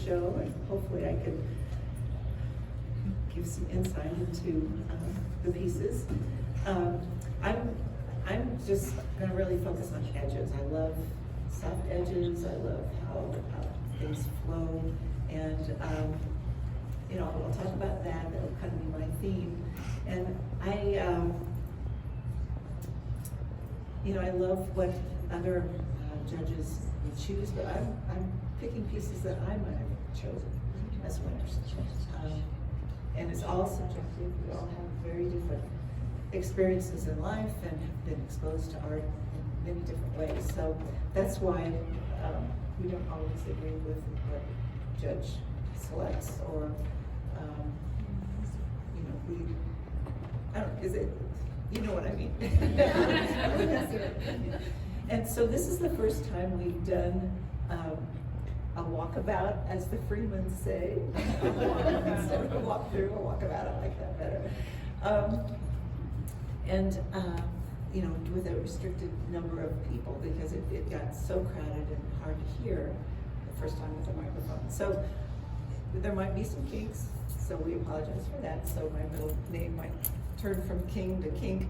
show, and hopefully I can give some insight into the pieces. I'm just going to really focus on edges. I love soft edges. I love how things flow, and you know, I'll talk about that. That'll kind of be my theme. And you know, I love what other judges would choose, but I'm picking pieces that I might have chosen as winners. And it's all subjective. We all have very different experiences in life and have been exposed to art in many different ways. So that's why we don't always agree with what judge selects, or you know, I don't, is it, you know what I mean? And so this is the first time we've done a walkabout, as the Freemans say. Instead of a walkthrough, a walkabout, I like that better. And you know, with a restricted number of people, because it got so crowded and hard to hear the first time with the microphone. So there might be some kinks, so we apologize for that. So my middle name might turn from king to kink.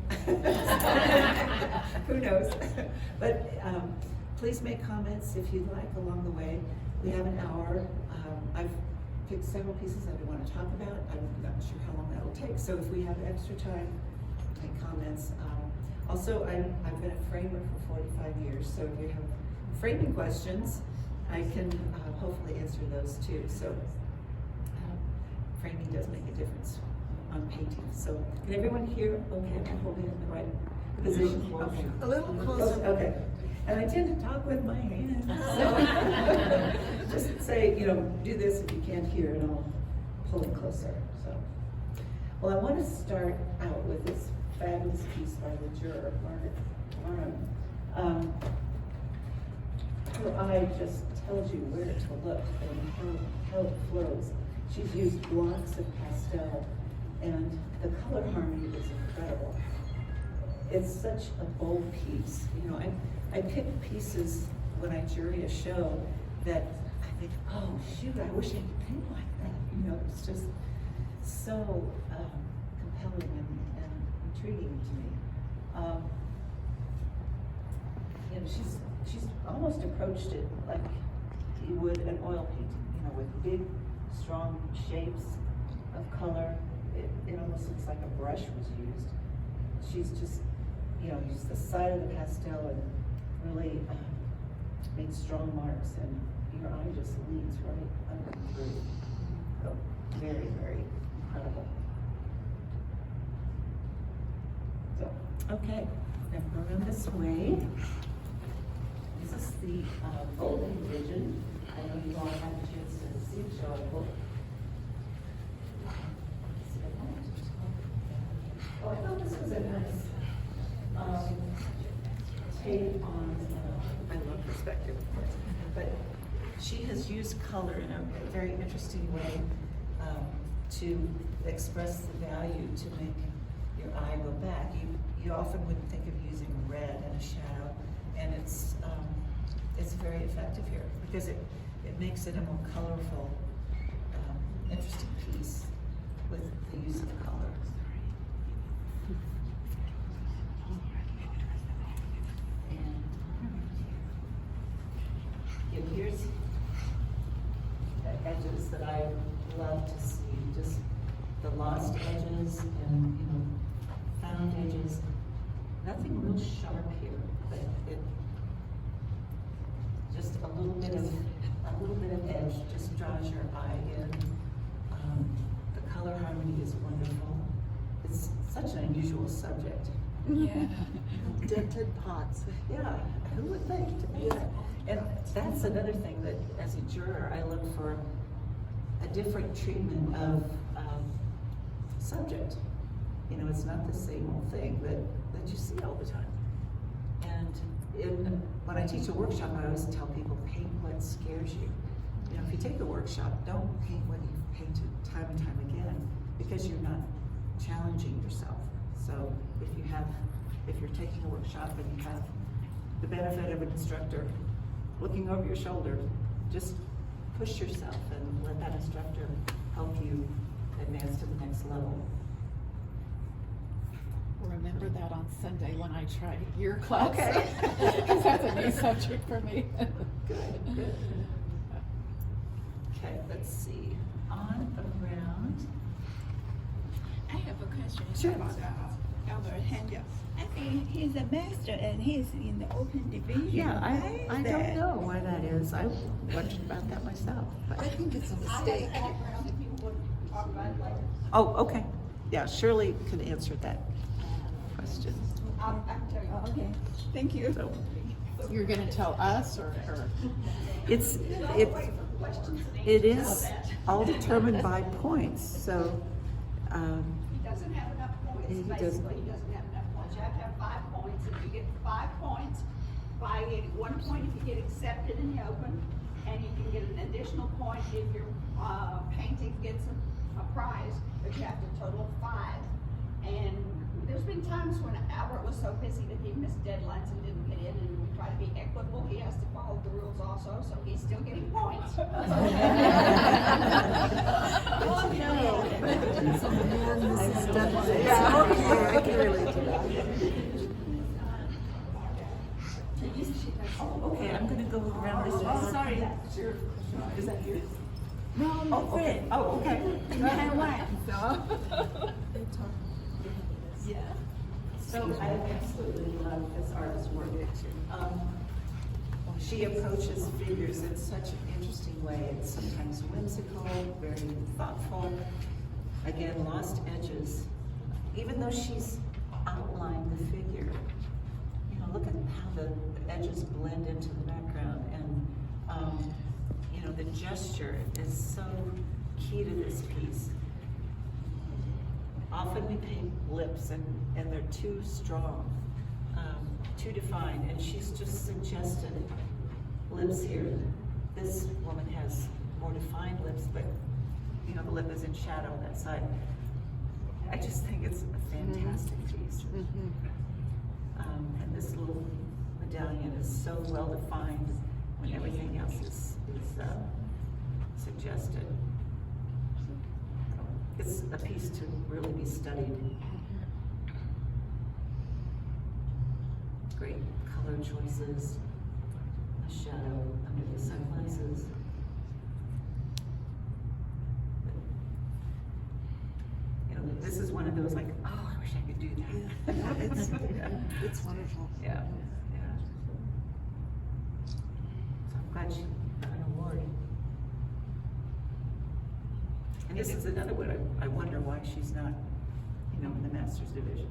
Who knows? But please make comments if you'd like along the way. We have an hour. I've picked several pieces that I want to talk about. I'm not sure how long that will take. So if we have extra time, make comments. Also, I've been a framer for 45 years. So if you have framing questions, I can hopefully answer those too. So framing does make a difference on painting. So can everyone hear? Okay, I'm holding it in the right position. Okay. A little closer. Okay. And I tend to talk with my hands. So just say, you know, do this if you can't hear, and I'll pull it closer. So, well, I want to start out with this fabulous piece by the juror, Margaret. Her eye just tells you where to look and how it flows. She's used blocks of pastel, and the color harmony is incredible. It's such a bold piece. You know, I pick pieces when I jury a show that I think, oh shoot, I wish I could paint like that. You know, it's just so compelling and intriguing to me. You know, she's almost approached it like you would an oil painting. You know, with big, strong shapes of color. It almost looks like a brush was used. She's just, you know, used the side of the pastel and really made strong marks, and your eye just leads right under through. So very, very incredible. So, okay, I'm going around this way. This is the Golden Vision. I know you all had a chance to see the show. Oh, I thought this was a nice take on, I love perspective, of course, but she has used color in a very interesting way to express the value, to make your eye go back. You often wouldn't think of using red in a shadow, and it's very effective here because it makes it a more colorful, interesting piece with the use of color. And here's the edges that I love to see, just the lost edges and, you know, found edges. Nothing real sharp here, but it just a little bit of edge just draws your eye in. The color harmony is wonderful. It's such an unusual subject. Yeah. Dented pots. Yeah, who would think? Yeah. And that's another thing that, as a juror, I look for a different treatment of subject. You know, it's not the same old thing that you see all the time. And when I teach a workshop, I always tell people, paint what scares you. You know, if you take a workshop, don't paint what you've painted time and time again, because you're not challenging yourself. So if you're taking a workshop and you have the benefit of an instructor looking over your shoulder, just push yourself and let that instructor help you advance to the next level. Remember that on Sunday when I tried your class. Okay. Because that's a new subject for me. Good, good. Okay, let's see, on, around. I have a question Sure. about Albert Handel. I think he's a master and he's in the open division. Yeah, Why I is don't that? know why that is. I wondered about that myself, but. I think it's a mistake. Oh, okay. Yeah, Shirley can answer that question. I'll tell you. Oh, okay. Thank you. So, You're gonna tell us or her? it is all determined by points, so, He doesn't have enough points, He basically, doesn't. he doesn't have enough points, you have to have 5 points, if you get 5 points, by getting 1 point if you get accepted in the open, and you can get an additional point if your, painting gets a prize, but you have to total 5. And there's been times when Albert was so busy that he missed deadlines and didn't get in, and we try to be equitable, he has to follow the rules also, so he's still getting points. Oh, no. Some more misses. Yeah, okay, I can relate to that. okay, I'm gonna go around this. Oh, sorry. Is that yours? No, Oh, okay. Oh, okay. Yeah. So I absolutely love this artist's work. She approaches figures in such an interesting way. It's sometimes whimsical, very thoughtful. Again, lost edges. Even though she's outlined the figure, you know, look at how the edges blend into the background, and you know, the gesture is so key to this piece. Often we paint lips and they're too strong, too defined, and she's just suggested lips here. This woman has more defined lips, but you know, the lip is in shadow on that side. I just think it's a fantastic piece. And this little medallion is so well defined when everything else is suggested. It's a piece to really be studied. Great color choices, a shadow under the sunglasses. You know, this is one of those like, oh, I wish I could do that. It's wonderful. Yeah, yeah. So I'm glad she got an award. And this is another one, I wonder why she's not, you know, in the master's division.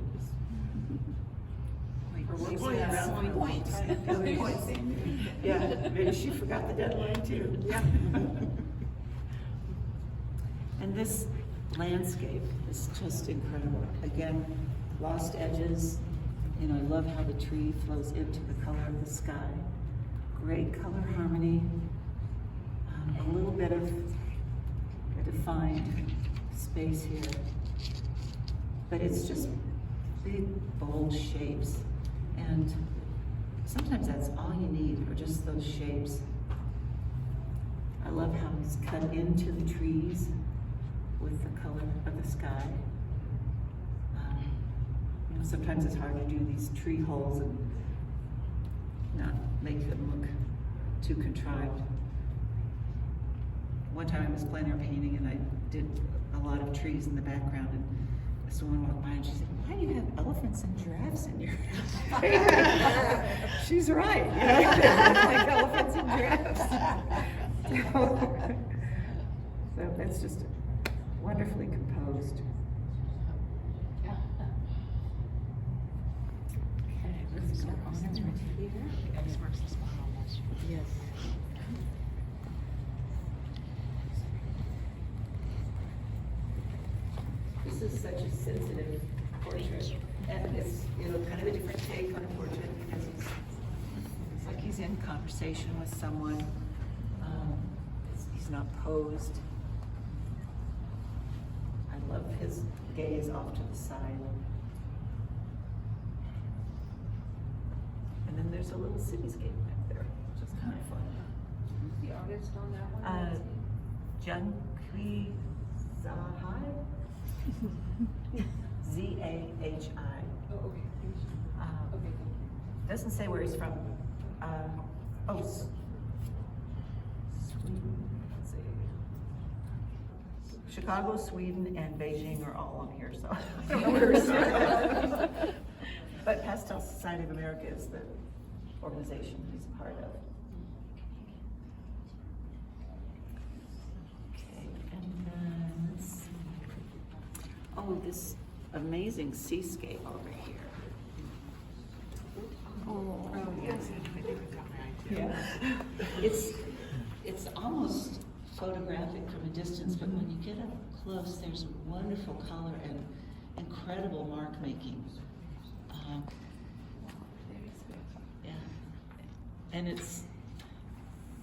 Points. Yeah, maybe she forgot the deadline too. Yeah. And this landscape is just incredible. Again, lost edges. You know, I love how the tree flows into the color of the sky. Great color harmony. A little bit of a defined space here. But it's just big, bold shapes. And sometimes that's all you need, are just those shapes. I love how he's cut into the trees with the color of the sky. You know, sometimes it's hard to do these tree holes and not make them look too contrived. One time I was plein air painting and I did a lot of trees in the background, and this woman walked by and she said, "Why do you have elephants and giraffes in your She's right, you know, like elephants and giraffes. So that's just wonderfully composed. Okay, let's go on right here. Yes. This is such a sensitive portrait, and it's, you know, kind of a different take on a portrait because it's like he's in conversation with someone. He's not posed. I love his gaze off to the side. And then there's a little cityscape back there, which is kind of fun. the artist on that one? Junkie Zahai? Z-A-H-I. Oh, okay. Okay, thank you. Doesn't say where he's from. Sweden, let's see. Chicago, Sweden, and Beijing are all on here, so I don't know where he's from. But Pastel Society of America is the organization he's a part of. Okay, and then let's see. Oh, this amazing seascape over here. Oh, yes. Yeah. It's almost photographic from a distance, but when you get up close, there's a wonderful color and incredible mark making. Yeah, and it's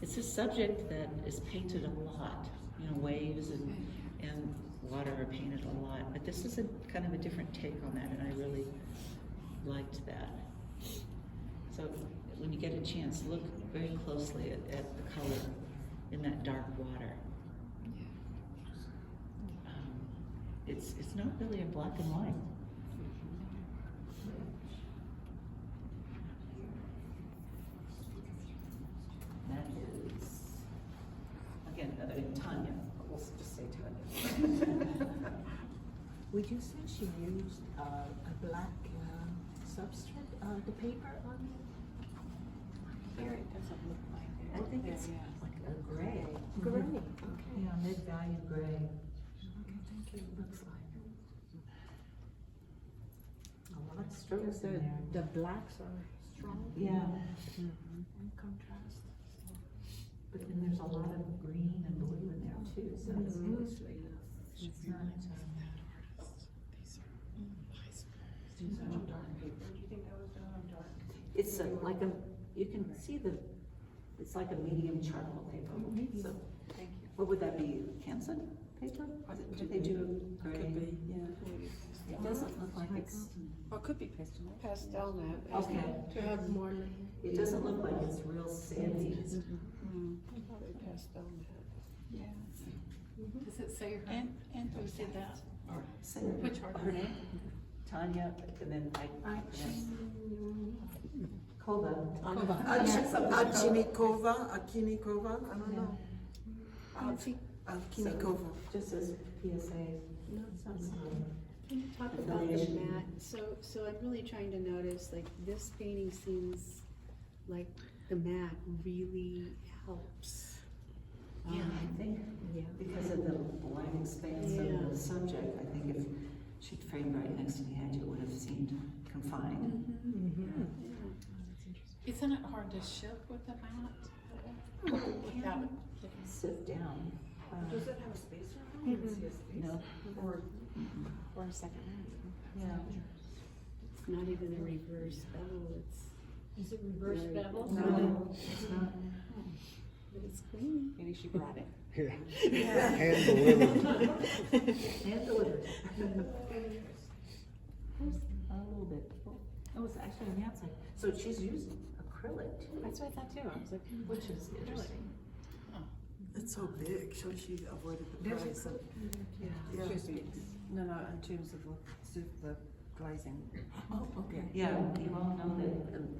a subject that is painted a lot. You know, waves and water are painted a lot, but this is a kind of a different take on that, and I really liked that. So when you get a chance, look very closely at the color in that dark water. It's not really a black and white. That is, again, another Tanya. We'll just say Tanya. Would you say she used a black substrate, the paper on Here it doesn't look like it. I think it's like a gray. Gray, okay. Yeah, mid-value gray. Okay, thank you. Looks like. A lot of strokes in there. The blacks are strong. Yeah. And contrast. But then there's a lot of green and blue in there too, so it's Mostly, She's not a mad artist. These are on dark paper. Do you think that was done on dark? it's you can see it's like a medium charcoal paper. So, Thank you. what would that be, Canson paper? Did they do gray? Could be, yeah. It doesn't look like it's, Or it could be pastel. Pastel net. okay. To have more. It doesn't look like it's real sandy. Probably pastel net. Yeah. Does it say her? And who said that? Say Which her artist? name? Tanya, and then Kova. Akinikova, I don't know. Akinikova. Just as PSA. Can you talk about the mat? So I'm really trying to notice, like, this painting seems like the mat really helps. Yeah, I think, because of the wide expanse of the subject, I think if she'd framed right next to the edge, it would have seemed confined. Isn't it hard to ship with the mat? Without Sit down. Does it have a spacer on it? No. Or a second mat. Yeah. It's not even a reverse bevel, Is it reverse Right. bevel? No, it's not. but it's clean. maybe she brought it. Hand delivered. Hand delivered. A little bit. Oh, it's actually on the outside. So she's using acrylic too. That's what I thought too. I was like, Which is interesting. It's so big, so she avoided the price. Yeah. No, in terms of the glazing. Oh, okay. Yeah, you all know that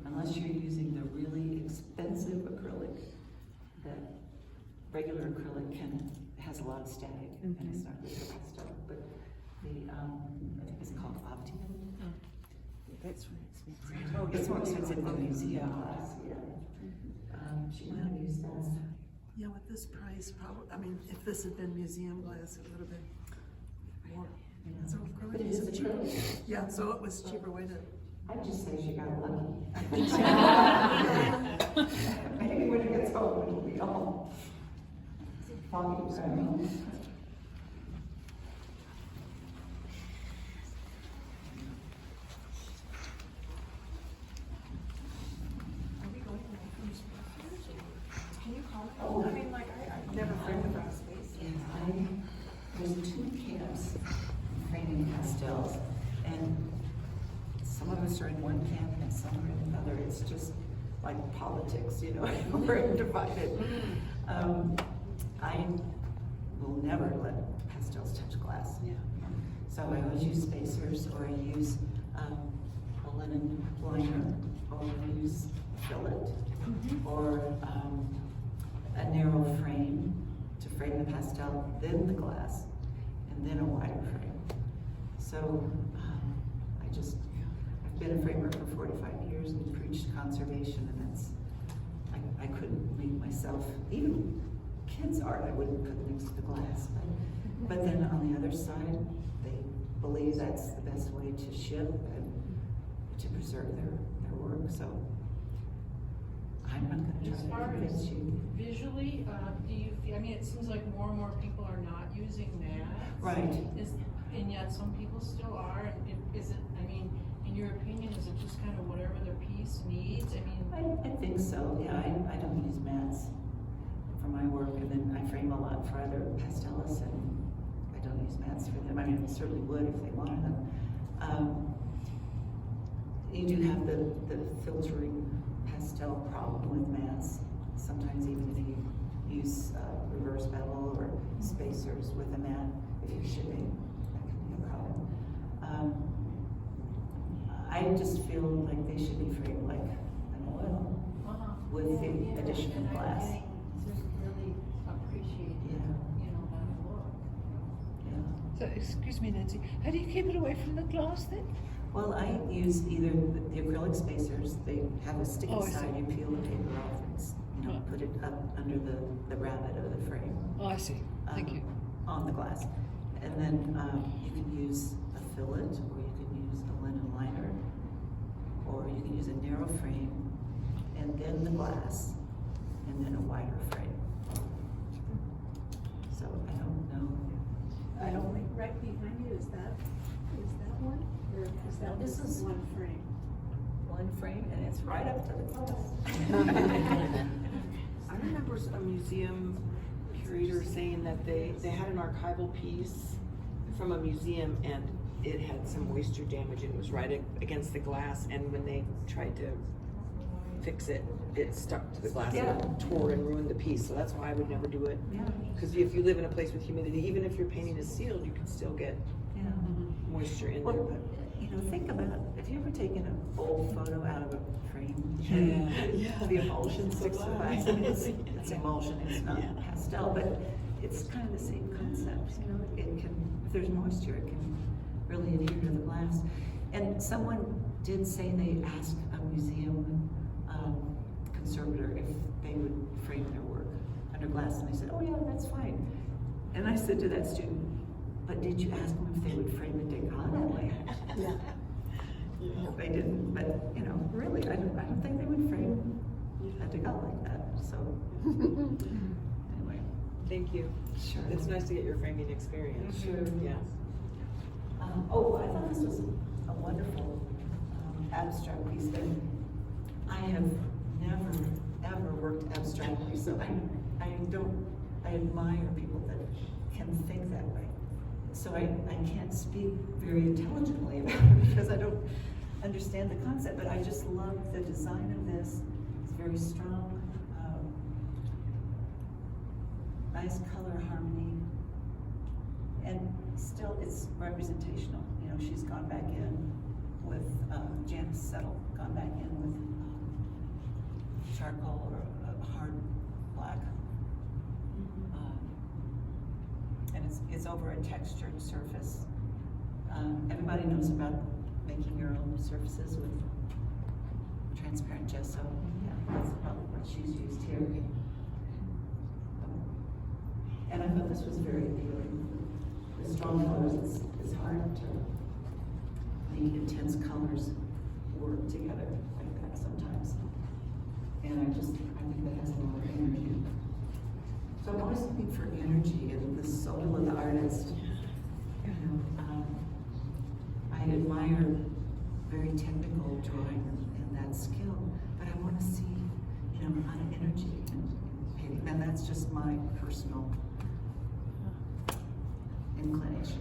unless you're using the really expensive acrylic, that regular acrylic has a lot of static and it's not good for pastel. But the, I think it's called Opti. That's really expensive. Oh, it's more expensive than museum glass, yeah. She might have used that. Yeah, with this price, probably, I mean, if this had been museum glass, it would have been more. So But it is acrylic. Yeah, so it was cheaper way to. I'd just say she got lucky. Maybe when it gets home, it'll be all foggy. I mean, like, I've never framed about a space. There's two camps framing pastels, and some of us are in one camp and some are in another. It's just like politics, you know, we're divided. I will never let pastels touch glass. Yeah. So I always use spacers, or I use a linen liner, or I use fillet, or a narrow frame to frame the pastel, then the glass, and then a wider frame. So I've been a framer for 45 years and preached conservation, and I couldn't make myself, even kids' art, I wouldn't put next to the glass. But then on the other side, they believe that's the best way to ship and to preserve their work. So I'm not going to As try far to convince as you. visually, do you, I mean, it seems like more and more people are not using mats. Right. And yet some people still are, and is it, I mean, in your opinion, is it just kind of whatever their piece needs? I mean. I think so, yeah. I don't use mats for my work, and then I frame a lot for other pastelists, and I don't use mats for them. I mean, I certainly would if they wanted them. You do have the filtering pastel problem with mats. Sometimes even if you use reverse bevel or spacers with a mat, if you're shipping, that can be a problem. I just feel like they should be framed like an oil with the addition of glass. Just really appreciate, Yeah. that look. Yeah. So, excuse me, Nancy, how do you keep it away from the glass then? Well, I use either the acrylic spacers. They have a sticky Oh, I see. side. You peel the paper off and Right. put it up under the rabbet of the frame. Oh, I see, thank you. On the glass. And then you can use a fillet, or you can use a linen liner, or you can use a narrow frame, and then the glass, and then a wider frame. So I don't know. I don't think right behind you, is that one? Or is that This is- one frame? One frame, and it's right up to the glass. I remember a museum curator saying that they had an archival piece from a museum, and it had some moisture damage, and it was right against the glass, and when they tried to fix it, it stuck to the glass and it tore and ruined the piece. So that's why I would never do it. Yeah. Because if you live in a place with humidity, even if your painting is sealed, you can still get Yeah. moisture in there. Well, But think about, have you ever taken an old photo out of a frame? Yeah. The emulsion sticks to the glass. I mean, it's Yeah. emulsion, it's not Yeah. pastel, but it's kind of the same concept, It can, if there's moisture, it can really adhere to the glass. And someone did say they asked a museum conservator if they would frame their work under glass, and they said, oh yeah, that's fine. And I said to that student, but did you ask them if they would frame a Degas that way? yeah. They didn't, but really, I don't think they would frame a Degas like that, so. Anyway. Thank you. Sure. It's nice to get your framing experience. Sure. Yeah. I thought this was a wonderful abstract piece, but I have never, ever worked abstractly, so I admire people that can think that way. So I can't speak very intelligently about it because I don't understand the concept, but I just love the design of this. It's very strong, nice color harmony, and still it's representational. She's gone back in with, Janice Settle, gone back in with charcoal or a hard black. And it's over a textured surface. Everybody knows about making your own surfaces with transparent gesso. Yeah, that's probably what she's used here. And I thought this was very appealing. The strong colors, it's hard to make intense colors work together like that sometimes. And I think that has a lot of energy. So I'm always looking for energy and the soul of the artist. I admire very technical drawing and that skill, but I want to see, a lot of energy in painting. And that's just my personal inclination.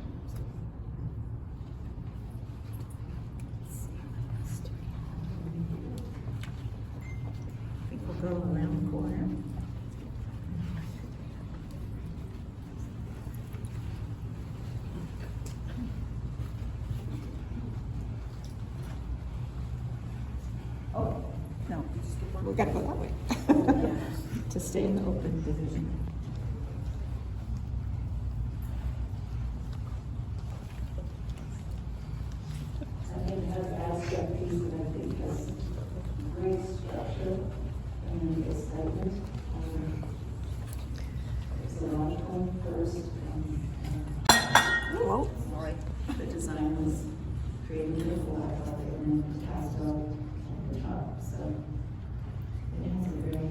I think we'll go around the corner. we gotta go that way. To stay in the open division. I think it has abstract piece that I think has great structure and excitement. It's logical first. Whoa. Sorry. The design was created before I thought they were in pastel at the top, so it has a very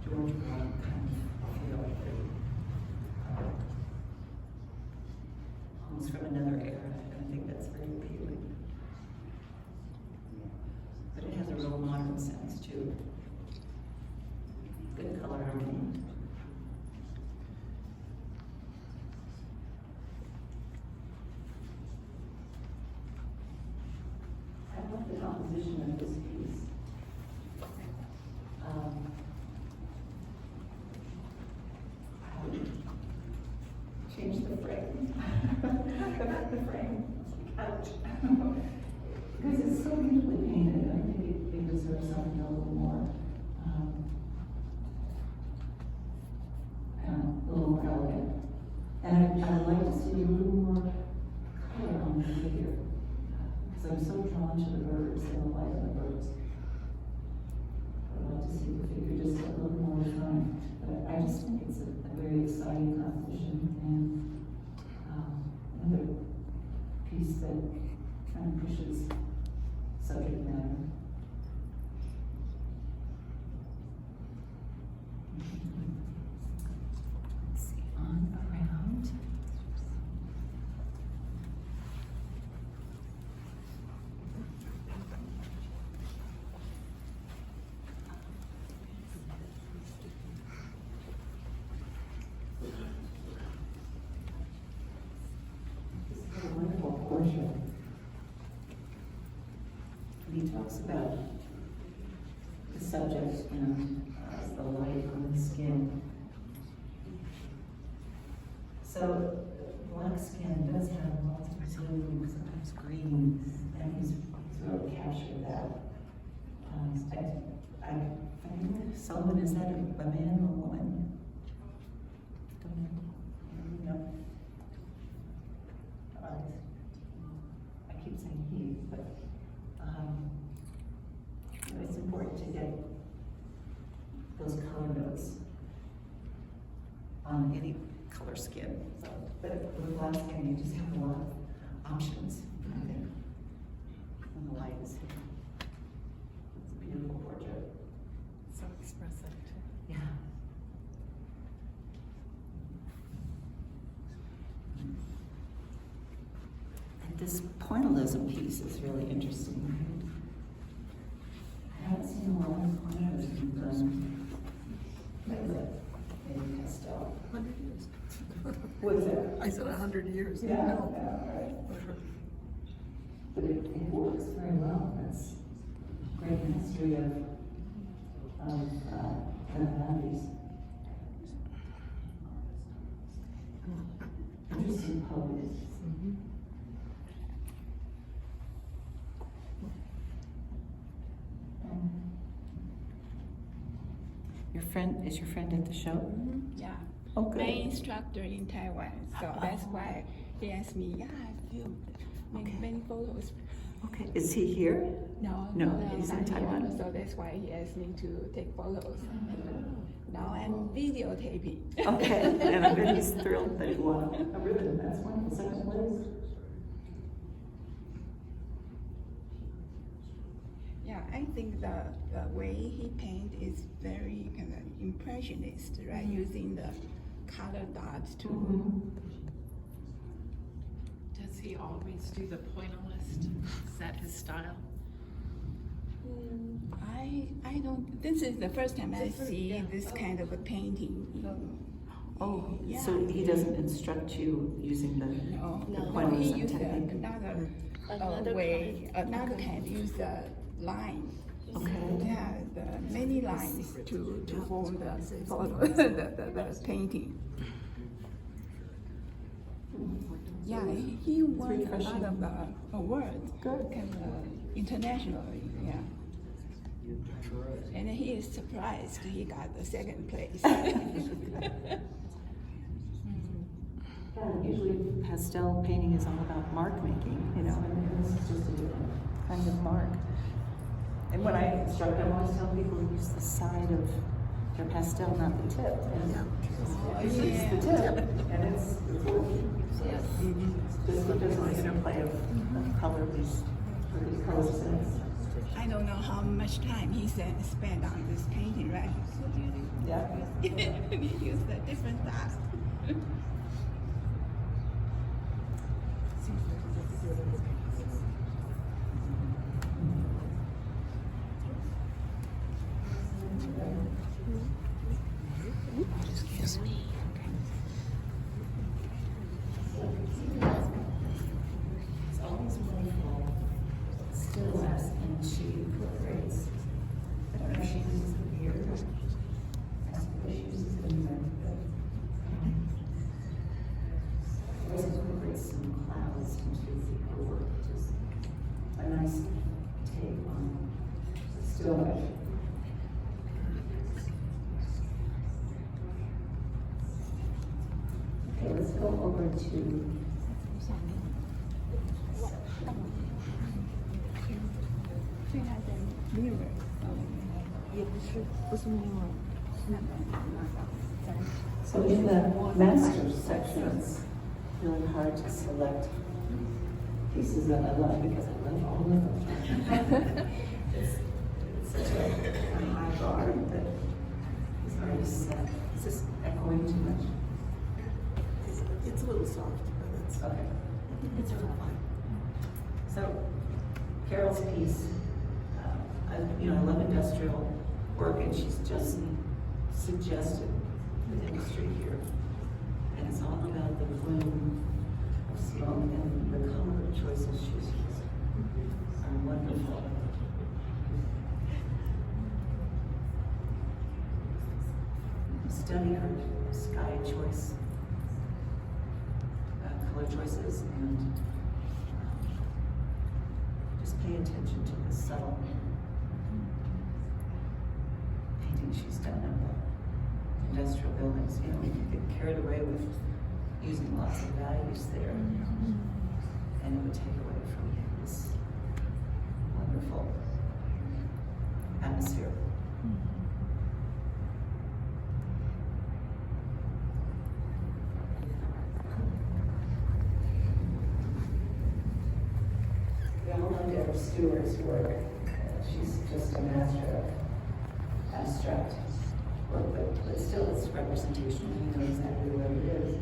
George Brown kind of feel. Almost from another era. I think that's very appealing. But it has a real modern sense too. Good color harmony. I love the composition of this piece. Change the frame. Go back the frame. Ouch. Because it's so beautifully painted, I think it deserves something a little more, a little more elegant. And I'd like to see a little more color on the figure. Because I'm so drawn to the birds and the light of the birds. I'd like to see the figure just a little more refined. But I just think it's a very exciting composition and another piece that kind of pushes subject matter. Let's see, on around. This is a wonderful portrait. He talks about the subject and the light on the skin. So black skin does have lots of blue, sometimes green, and he's really captured that. I think Sullivan, is that a man or a woman? Don't know. No. I keep saying he, but it's important to get those color notes on any color skin. So, but with black skin, you just have a lot of options, I think, when the light is here. It's a beautiful portrait. So expressive too. Yeah. And this pointillism piece is really interesting, right? I haven't seen a lot of pointillism done like that in Pastel. 100 years. What is that? I said 100 years. Yeah, No. yeah, right. But it works very well. That's great history of the values. Interesting pose. Is your friend at the show? Yeah. Oh, good. My instructor in Taiwan, so that's why he asked me, yeah, I filmed many photos. Okay, is he here? No, he's in not here. Taiwan. So that's why he asked me to take photos. Now I'm videotaping. Okay, and I bet he's thrilled that he won a ribbon. That's wonderful. Second place. Yeah, I think the way he paints is very kind of impressionist, right? Using the color dots to. Does he always do the pointillist? Is that his style? I don't. This is the first time I see this kind of a painting. Oh, Yeah. so he doesn't instruct you using the No, he pointillism used technique? another way, another kind, use the line. Okay. Yeah, the many lines to form the photo, the painting. Yeah, he won a lot of awards. Good. Kind of internationally, yeah. And he is surprised he got the second place. Yeah, usually pastel painting is all about mark making, you know, and this is just a different kind of mark. And when I instruct, I always tell people to use the side of their pastel, not the tip. And this is the tip, and it's just because of the interplay of color, these colors. I don't know how much time he spent on this painting, right? Yeah. He used a different dot. Excuse me. It's always wonderful stills, and she incorporates. I don't know if she uses the beard. I suppose she uses the beard, but she always incorporates some clouds into her work, which is a nice take on still life. Okay, let's go over to so in the master's section, it's really hard to select pieces that I love because I love all of them. it's such a high bar that it's hard to set. Is this echoing too much? It's a little soft, but it's. Okay, it's really fine. So Carol's piece, I love industrial work, and she's just suggested the industry here. And it's all about the bloom of smoke, and the color choices she's used are wonderful. Study her sky choice, color choices, and just pay attention to the subtle painting she's done of the industrial buildings. You know, we can get carried away with using lots of values there, and it would take away from this wonderful atmosphere. We all know Deborah Stewart's work. She's just a master of abstract work, but still it's representational. You know exactly what it is.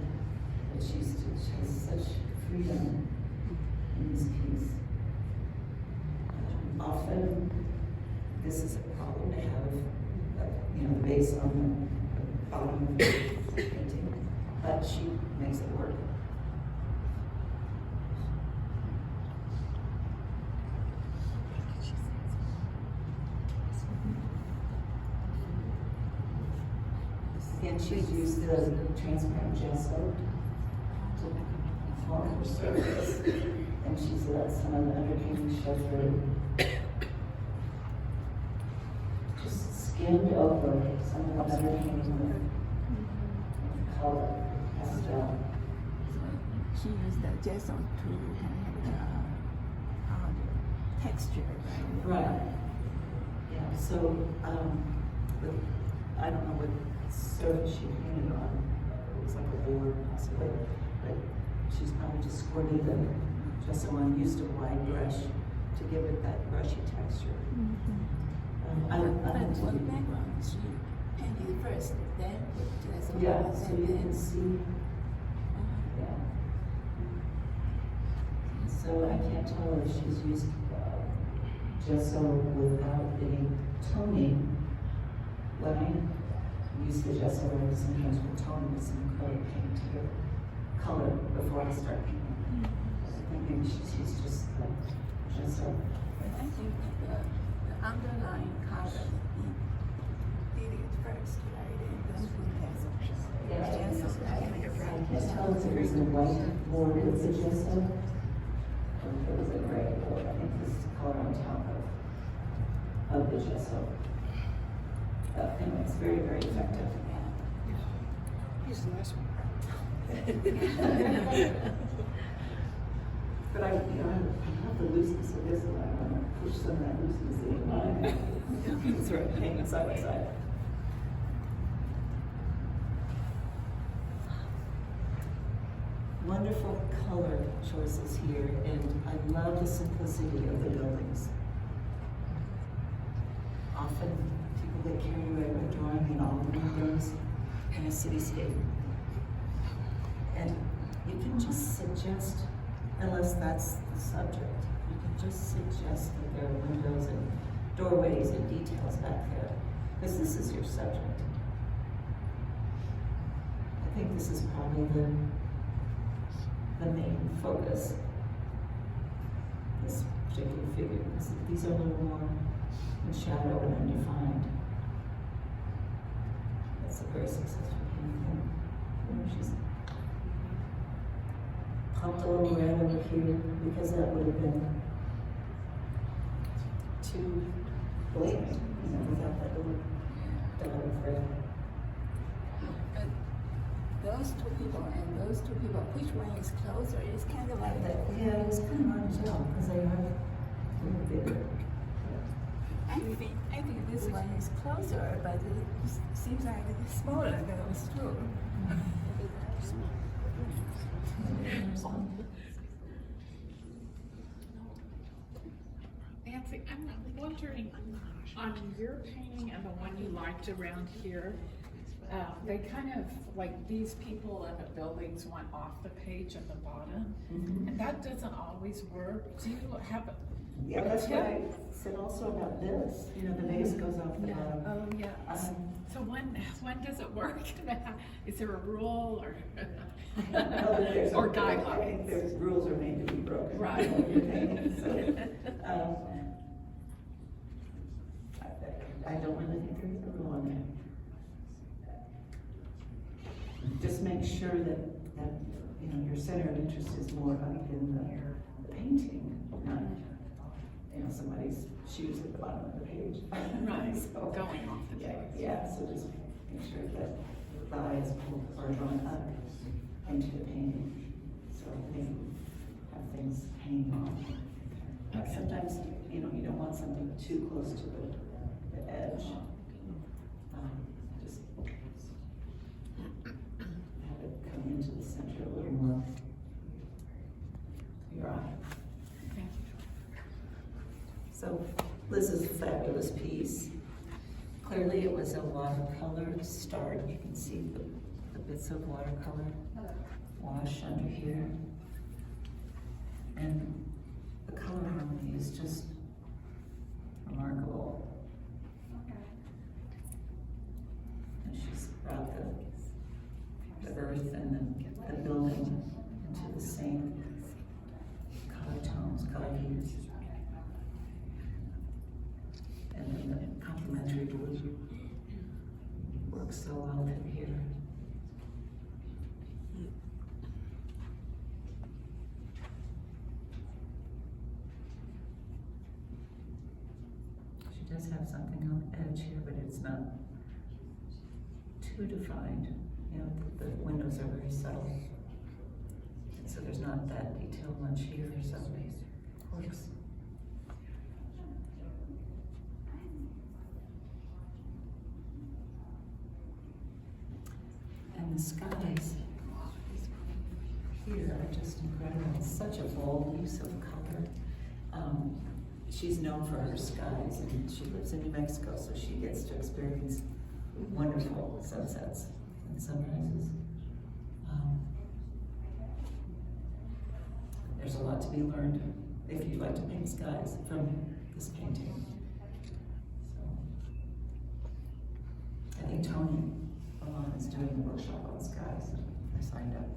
But she has such freedom in this piece. Often, this is a problem to have, the base on the bottom of the painting, but she makes it work. And she's used the transparent gesso to form her surface, and she's let some of the underpainting show through. Just skimmed over some of the underpainting with color, pastel. She used the gesso to have the texture, right? Right. Yeah, so, I don't know what surface she painted on. It looks like a board possibly, but she's probably just squirted the gesso on, used a wide brush to give it that brushy texture. I don't What background she painted first, then with gesso. Yeah, so and you then- can see. Yeah. So I can't tell if she's used gesso without any toning. When I use the gesso, I sometimes will tone with some acrylic paint to give color before I start painting. I think maybe she's used just the gesso. But I think that the underlying color, he did it first, right? And then put gesso. Gesso, right? I can't tell if it was a white board with the gesso, or if it was a gray board. I think this is color on top of vision, so. Anyway, it's very, very effective. He's the last one. But I have the looseness of this, and I want to push some of that looseness in mine. Sort of hanging side by side. Wonderful color choices here, and I love the simplicity of the buildings. Often people get carried away by drawing in all the windows in a cityscape. And you can just suggest, unless that's the subject, you can just suggest that there are windows and doorways and details back there, because this is your subject. I think this is probably the main focus, this particular figure, because these are a little more in shadow and undefined. That's a very successful painting. She's popped a little red over here, because that would have been too blatant, without that little dot of red. Those two people and those two people, which one is closer? It's kind of like that. Yeah, it's kind of hard to tell, because they are a little bigger. I think this one is closer, but it seems like it's smaller than those two. Nancy, I'm wondering, on your painting and the one you liked around here, they kind of, like, these people and the buildings went off the page at the bottom, and that doesn't always work. Do you have a Yeah, that's what I said also about this, the base goes off the bottom. Oh, yeah. So when does it work? Is there a rule or or I think guidelines? there's rules are made to be broken. Right. I don't really think there's a rule on that. Just make sure that your center of interest is more up in the painting, not somebody's shoes at the bottom of the page. Right, So, going off the page. Yeah, so just make sure that the eyes are drawn up into the painting. So maybe have things hanging on. Sometimes, you don't want something too close to the edge. Just have it come into the center a little more. Your eye. Thank you. So this is a fabulous piece. Clearly it was a watercolor start. You can see the bits of watercolor wash under here. And the color harmony is just remarkable. And she's brought the earth and the building into the same color tones, color hues. And then the complementary blue works so well through here. She does have something on the edge here, but it's not too defined. The windows are very subtle. And so there's not that detail much here, so it works. And the skies here are just incredible. It's such a bold use of color. She's known for her skies, and she lives in New Mexico, so she gets to experience wonderful sunsets and sunrises. There's a lot to be learned if you'd like to paint skies from this painting. So, I think Tony Alon is doing a workshop on skies. I signed up.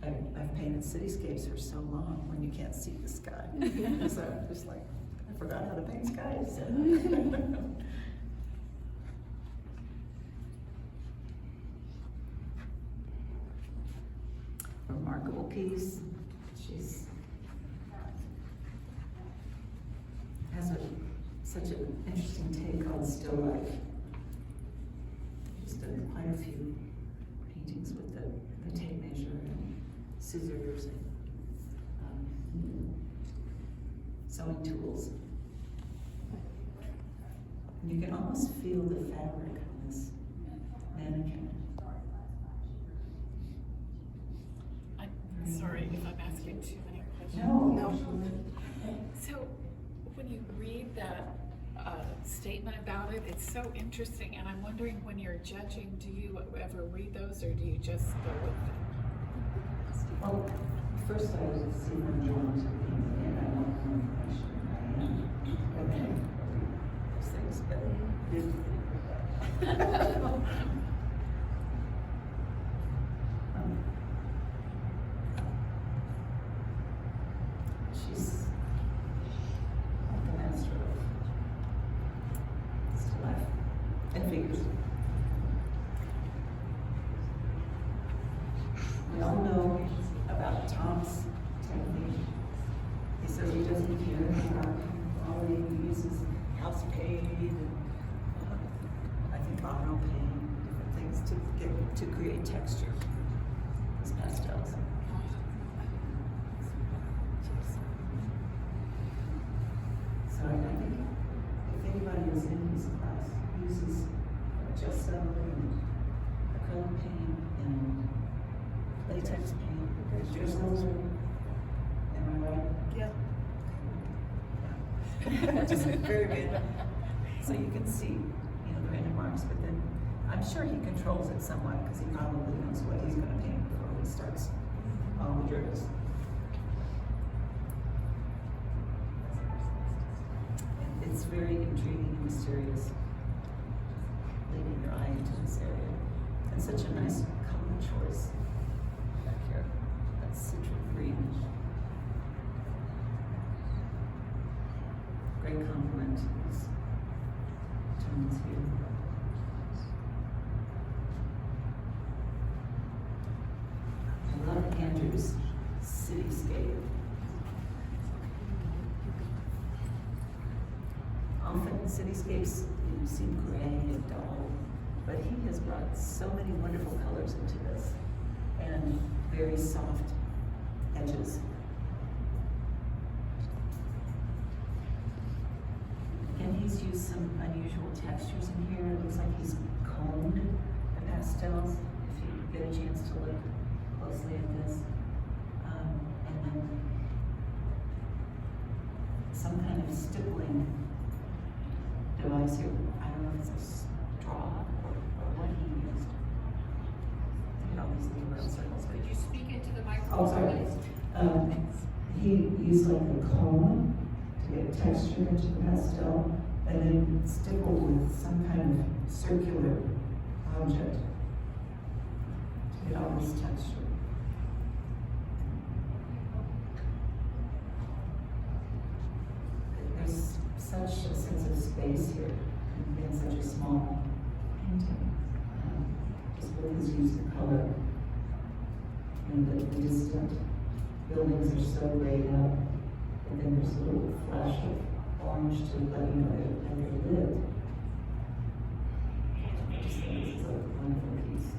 I've painted cityscapes for so long when you can't see the sky. So I'm just like, I forgot how to paint skies. Remarkable piece. She's has such an interesting take on still life. Just done quite a few paintings with the tape measure and scissors and sewing tools. And you can almost feel the fabric on this mannequin. I'm sorry if I'm asking too many questions. No. So, when you read that statement about it, it's so interesting, and I'm wondering when you're judging, do you ever read those, or do you just go with it? Well, first I would see them drawn to things, and I want more information. And then those things, but she's like the master of still life and figures. We all know about Tom's technique. He says he doesn't care about quality, he uses house paint and I think auto paint, different things to create texture. These pastels. So I think if anybody is in his class, he uses gesso and acrylic paint and latex paint, drizzles. Am I right? Yeah. Just very random. So you can see, the random marks, but then I'm sure he controls it somewhat because he probably knows what he's going to paint before he starts all the drills. It's very intriguing and mysterious, leading your eye into this area. And such a nice color choice back here. That's citric green. Great compliment to these tones here. I love Andrew's cityscape. Often cityscapes seem gray and dull, but he has brought so many wonderful colors into this and very soft edges. And he's used some unusual textures in here. It looks like he's combed the pastels, if you get a chance to look closely at this. And then some kind of stippling device here. I don't know if it's a straw or what he used. Look at all these little round circles. Could you speak into the Oh, microphone? sorry. He used like a comb to get texture into the pastel, and then stipple with some kind of circular object to get all this texture. There's such a sense of space here in such a small painting. Just with his use of color. And the distant buildings are so grayed out, and then there's a little flash of orange to let you know that they lived. I just think this is a wonderful piece.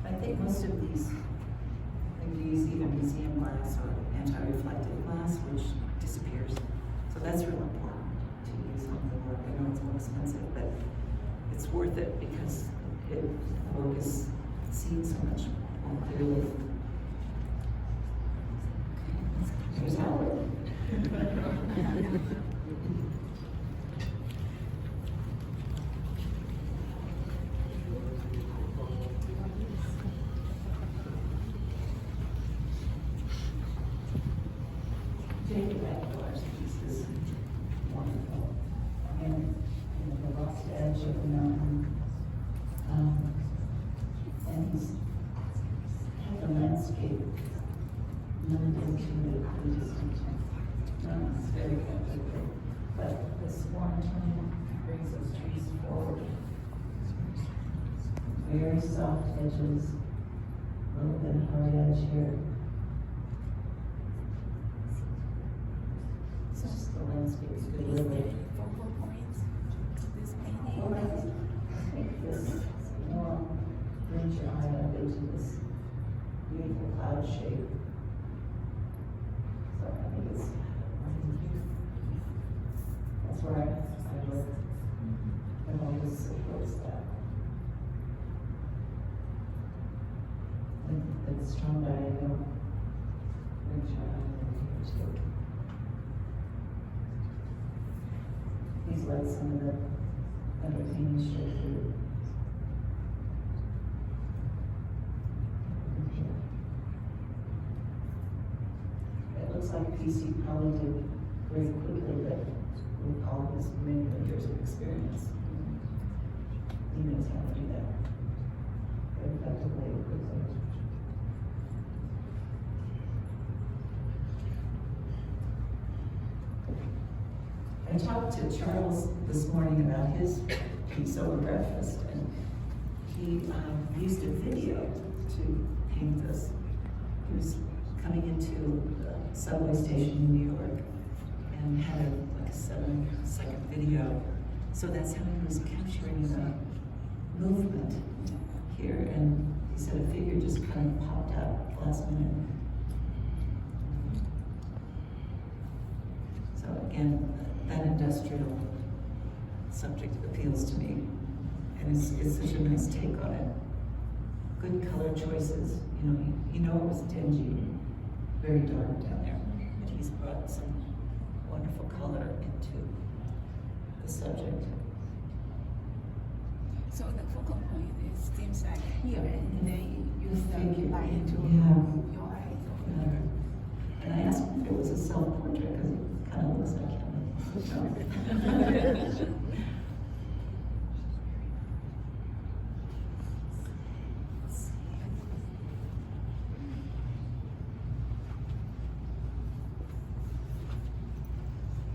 I think most of these, they use either museum glass or anti-reflective glass, which disappears. So that's real important to use on the work. I know it's more expensive, but it's worth it because the work is seen so much more clearly. Here's Howard. Jacob Aguilar's piece is wonderful. And the lost edge of the mountain. And he's had the landscape moved into the distant. It's very good. But this one tone brings those trees forward. Very soft edges, a little bit hard edge here. landscapes could live with. Focal points to this painting. Well, I think this more brings your eye up into this beautiful cloud shape. So I think it's, that's where I look, and always supports that. And the strong diagonal brings your eye up too. These let some of the underpainting show through. It looks like PC probably did very quickly, but with all his many years of experience, he knows how to do that very effectively and quickly. I talked to Charles this morning about his piece over breakfast, and he used a video to paint this. He was coming into the subway station in New York and had like a 7-second video. So that's how he was capturing the movement here. And he said a figure just kind of popped out last minute. So again, that industrial subject appeals to me, and it's such a nice take on it. Good color choices, you know it was dingy, very dark down there, but he's brought some wonderful color into the subject. So the focal point is seems like here, and then you use the Figure, light to yeah. move your eyes. And I asked him if it was a self-portrait, because it kind of looks like him.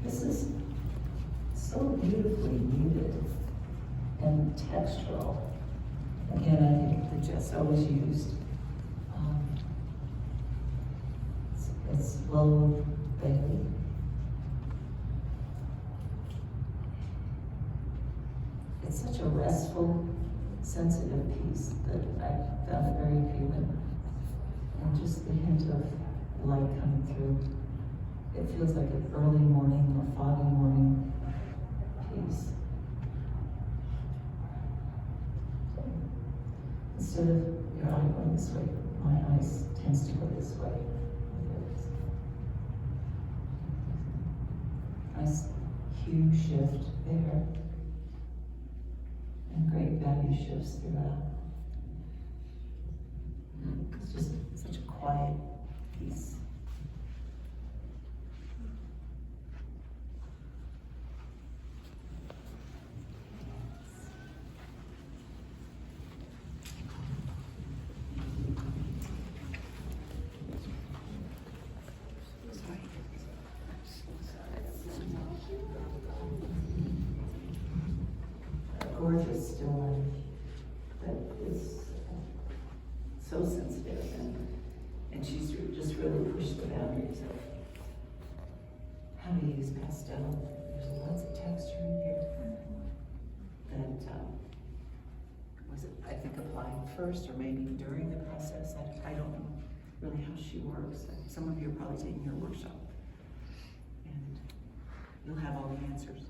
This is so beautifully muted and textural. Again, I think the gesso was used. It's low Bailey. It's such a restful, sensitive piece that I found it very appealing. And just the hint of light coming through. It feels like an early morning or foggy morning piece. Instead of your eye going this way, my eyes tends to go this way. Nice hue shift there. And great value shifts throughout. It's just such a quiet piece. Gorgeous still life that is so sensitive, and she's just really pushed the boundaries of how to use pastel. There's lots of texture in here that was it, I think, applied first or maybe during the process. I don't know really how she works. Some of you are probably taking her workshop, and you'll have all the answers.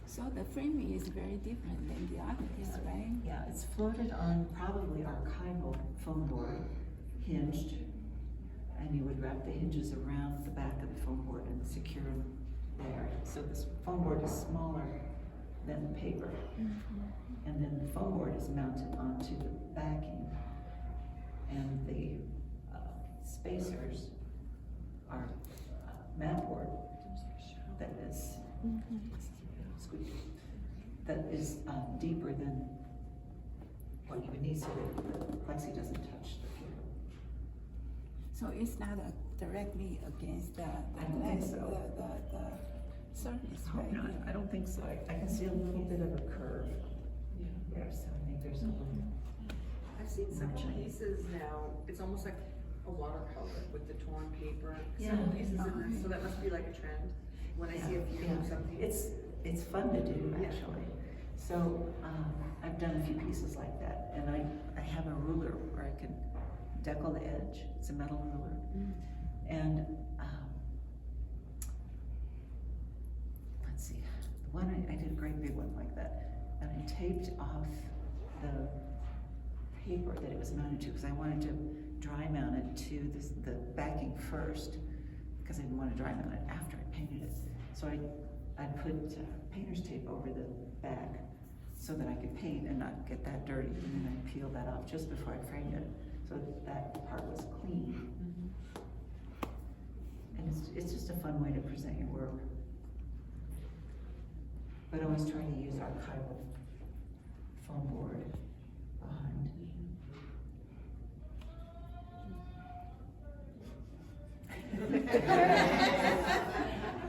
So the framing is very different than the other piece, right? Yeah, it's floated on probably archival foam board, hinged, and you would wrap the hinges around the back of the foam board and secure them there. So this foam board is smaller than the paper, and then the foam board is mounted onto the backing, and the spacers are mat board that is. That is deeper than what you would need so that the plexi doesn't touch the floor. So it's not directly against the I don't think so. the surface, Oh, right? no, I don't think so. I can see a little bit of a curve there, so I think there's a little. I've seen some pieces now, it's almost like a watercolor with the torn paper. Yeah. Some pieces in this, so that must be like a trend. When I see a few Yeah. something. It's fun to do, Yeah. actually. So, I've done a few pieces like that, and I have a ruler where I can decal the edge. It's a metal ruler. And, let's see, the one I did a great big one like that, and I taped off the paper that it was mounted to, because I wanted to dry mount it to the backing first, because I didn't want to dry mount it after I painted it. So I put painter's tape over the back so that I could paint and not get that dirty, and then I peeled that off just before I framed it, so that part was clean. And it's just a fun way to present your work. But always try to use archival foam board behind.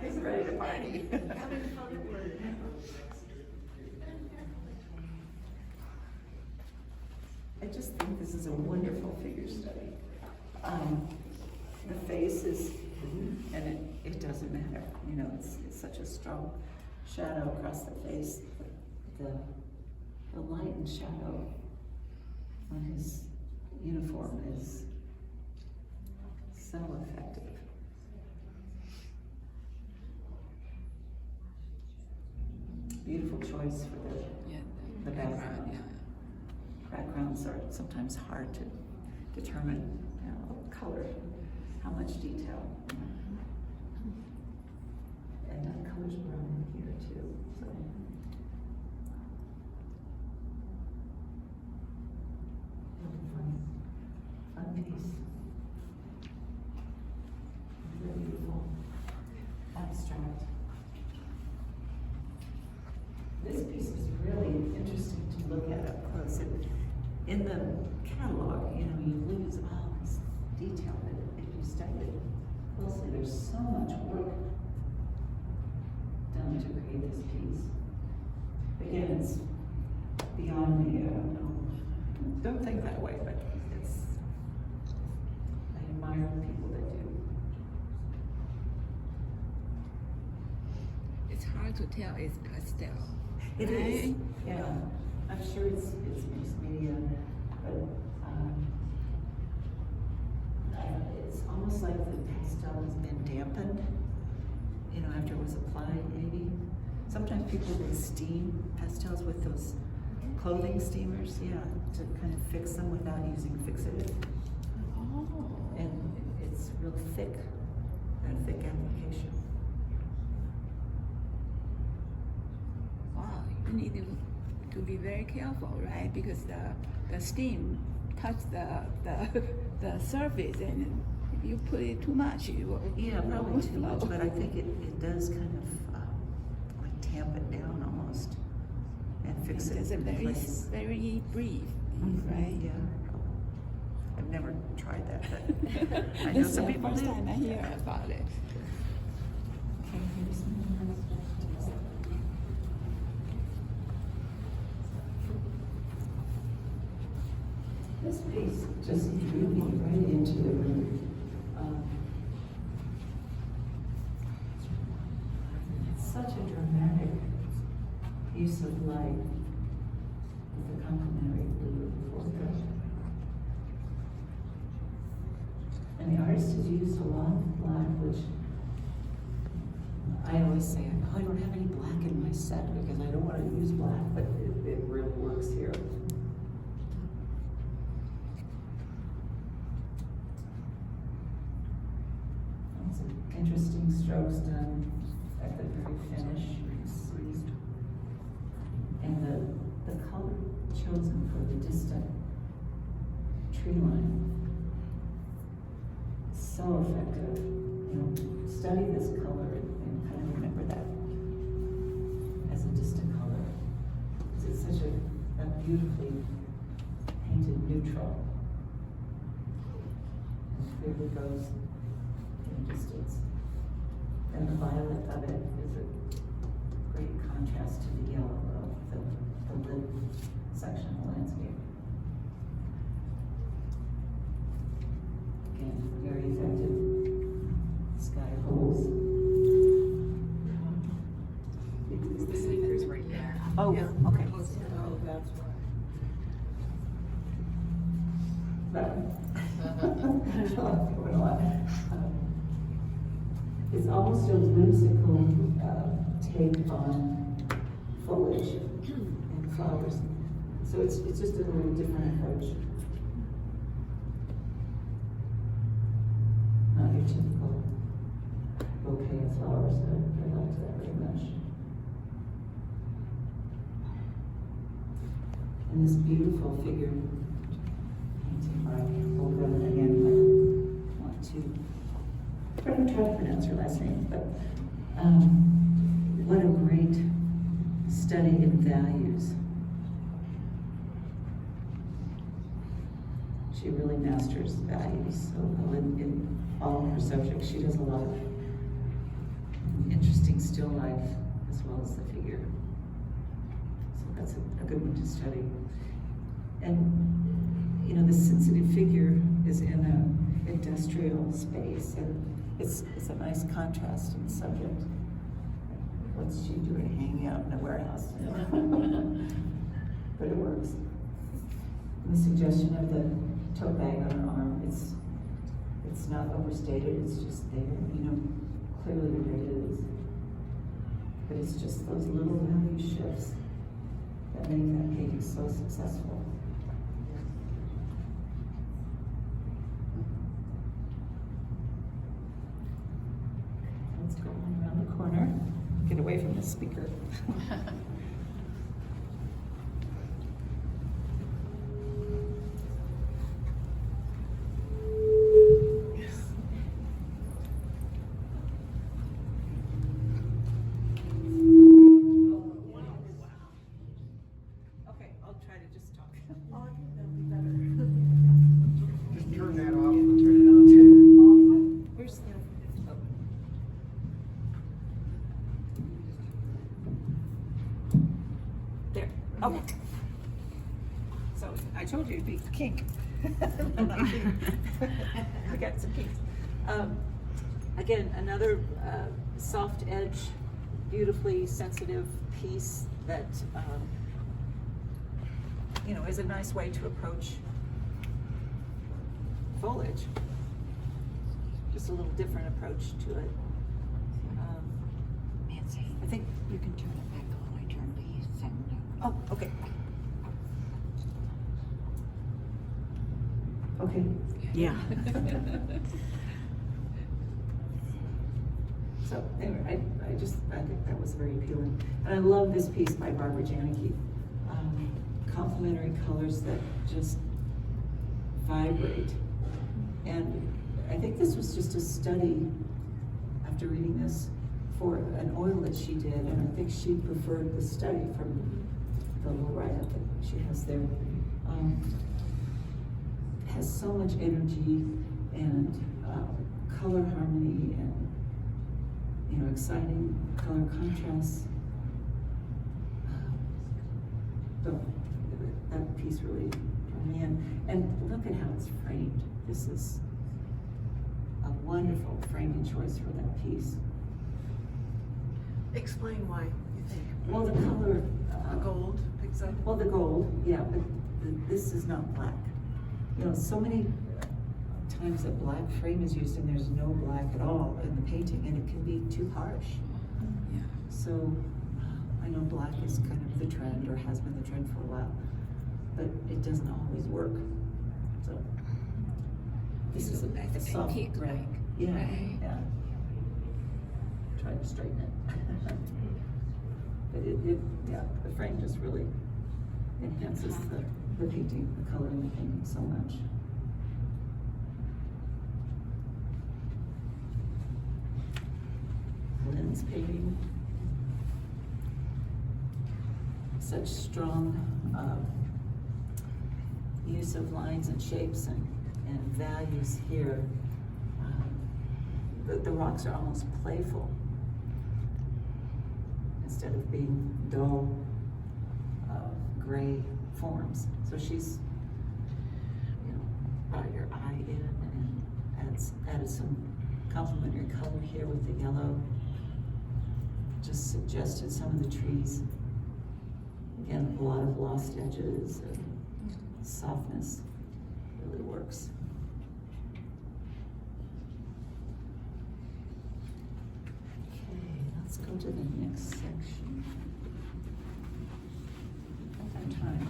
He's ready to party. I just think this is a wonderful figure study. The face is, and it doesn't matter, you know, it's such a strong shadow across the face. The light and shadow on his uniform is so effective. Beautiful choice for the background. Backgrounds are sometimes hard to determine, you know, color, how much detail. And that color's brown here too, so. Fun piece. Really beautiful. Abstract. This piece is really interesting to look at up close. In the catalog, you know, you lose all this detail, but if you study it closely, there's so much work done to create this piece. Again, it's beyond me. Don't think that way, but I admire the people that do. It's hard to tell it's pastel. It is, yeah. I'm sure it's mixed media, but it's almost like the pastel has been dampened, you know, after it was applied, maybe. Sometimes people will steam pastels with those clothing steamers, yeah, to kind of fix them without using fixative. Oh. And it's real thick, a thick application. Wow, you need to be very careful, right? Because the steam touch the surface, and if you put it too much, it will Yeah, probably too much, flow. but I think it does kind of like tamp it down almost and fix it It's a in very place. very brief, Mhm, right? Yeah. I've never tried that, but I know This is some the people first do. time I hear about it. Okay, here's some more. This piece just drew me right into it. It's such a dramatic use of light with the complementary blue foreground. And the artist has used a lot of black, which I always say, oh, I don't have any black in my set because I don't want to use black, but it really works here. Some interesting strokes done at the very finish. And the color chosen for the distant tree line is so effective. You know, study this color and kind of remember that as a distant color. Because it's such a beautifully painted neutral. And clearly goes in the distance. And the violet of it is a great contrast to the yellow of the lid section of the landscape. Again, that one. It's almost a whimsical take on foliage and flowers. So it's just a little different approach. Not your typical bouquet of flowers. I liked that very much. And this beautiful figure painting by Olga again. I want to. I'm going to try to pronounce her last name, but what a great study in values. She really masters values so well in all her subjects. She does a lot of interesting still life as well as the figure. So that's a good one to study. And you know, the sensitive figure is in an industrial space, and it's a nice contrast in the subject. What's she doing hanging out in a warehouse? But it works. And the suggestion of the tote bag on her arm, it's not overstated, it's just there, you know, clearly what it is. But it's just those little value shifts that make that painting so successful. Let's go around the corner, get away from the speaker. Okay, I'll try to just talk. Oh, I think that'll be better. Just turn that off. Turn it on too. Where's the? Oh. There. Okay. So I told you it'd be kink. I got some kinks. Again, another soft edge, beautifully sensitive piece that you know, is a nice way to approach foliage. Just a little different approach to it. Nancy, I think you can turn it back on. I turned the sound down. Oh, okay. Okay. Yeah. So anyway, I think that was very appealing. And I love this piece by Barbara Janicki. Complementary colors that just vibrate. And I think this was just a study, after reading this, for an oil that she did, and I think she preferred the study from the little write-up that she has there. Has so much energy and color harmony and, you know, exciting color contrasts. So that piece really drew me in. And look at how it's framed. This is a wonderful framing choice for that piece. Explain why you think. Well, the color. The gold, exactly. Well, the gold, yeah, but this is not black. You know, so many times a black frame is used and there's no black at all in the painting, and it can be too harsh. Yeah. So I know black is kind of the trend, or has been the trend for a while, but it doesn't always work. So this is a soft antique, gray. like, Yeah, right. yeah. Try to straighten it. But yeah, the frame just really enhances the painting, the color in the painting so much. Lens painting. Such strong use of lines and shapes and values here. The rocks are almost playful instead of being dull gray forms. So she's, you know, brought your eye in and added some complementary color here with the yellow. Just suggested some of the trees. Again, a lot of lost edges and softness really work. works. Okay, let's go to the next section. What time?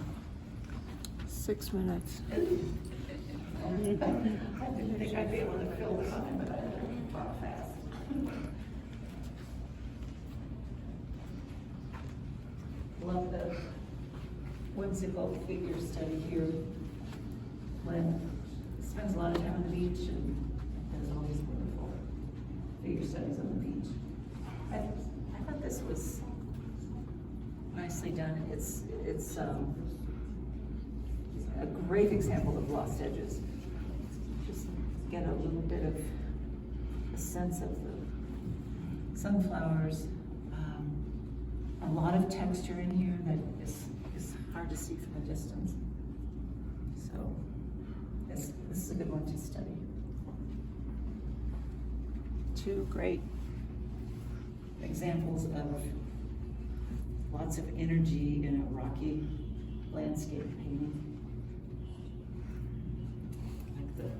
6 minutes. I didn't think I'd be able to fill the time, but I didn't talk fast. Love the whimsical figure study here. Lynn spends a lot of time on the beach and does all these wonderful figure studies on the beach. I thought this was nicely done. It's a great example of lost edges. Just get a little bit of a sense of the sunflowers. A lot of texture in here that is hard to see from a distance. So this is a good one to study. Two great examples of lots of energy in a rocky landscape painting. Like the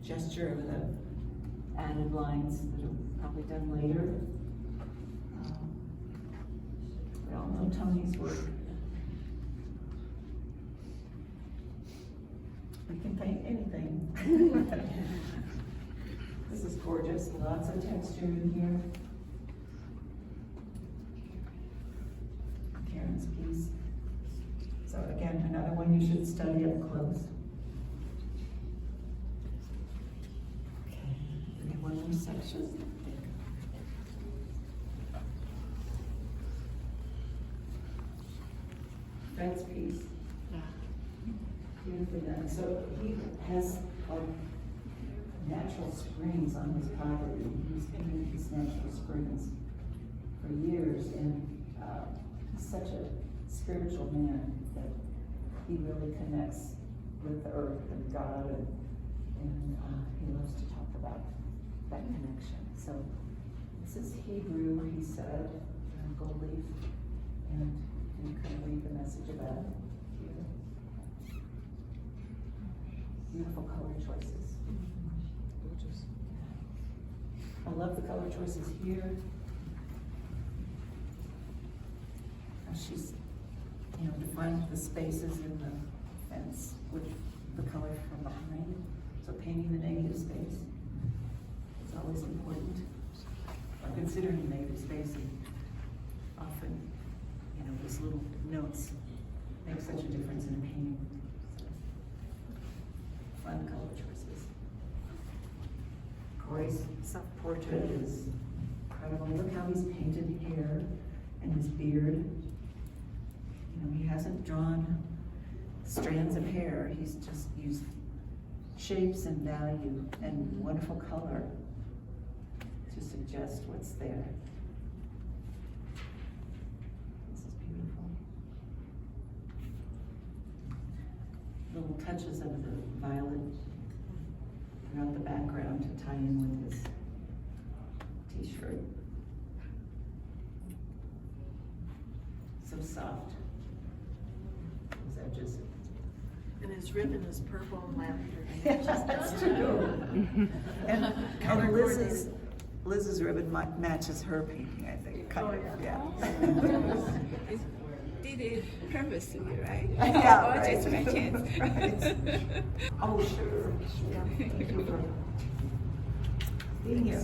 gesture of the added lines that are probably done later. We all know Tony's work. We can paint anything. This is gorgeous, lots of texture in here. Karen's piece. So again, another one you should study up close. Okay, we have one more section. Fred's piece. Beautifully done. So he has natural springs on his property. He's painted these natural springs for years, and he's such a spiritual man that he really connects with the earth and God, and he loves to talk about that connection. So this is Hebrew, he said, gold leaf, and you can read the message about it here. Beautiful color choices. Gorgeous. I love the color choices here. She's, defined the spaces in the fence with the color from behind. So painting the negative space is always important. Or considering the negative space, and often, these little notes make such a difference in a painting. Fun color choices. Corey's self-portrait is incredible. Look how he's painted hair and his beard. He hasn't drawn strands of hair. He's just used shapes and value and wonderful color to suggest what's there. This is beautiful. Little touches of the violet throughout the background to tie in with his t-shirt. So soft. Those edges. And his ribbon is purple and lavender. That's true. And Liz's ribbon matches her painting, I think, kind of, yeah. Did it purposely, right? Yeah, Or right. just by chance? Right. Oh, sure. Thank you for being here.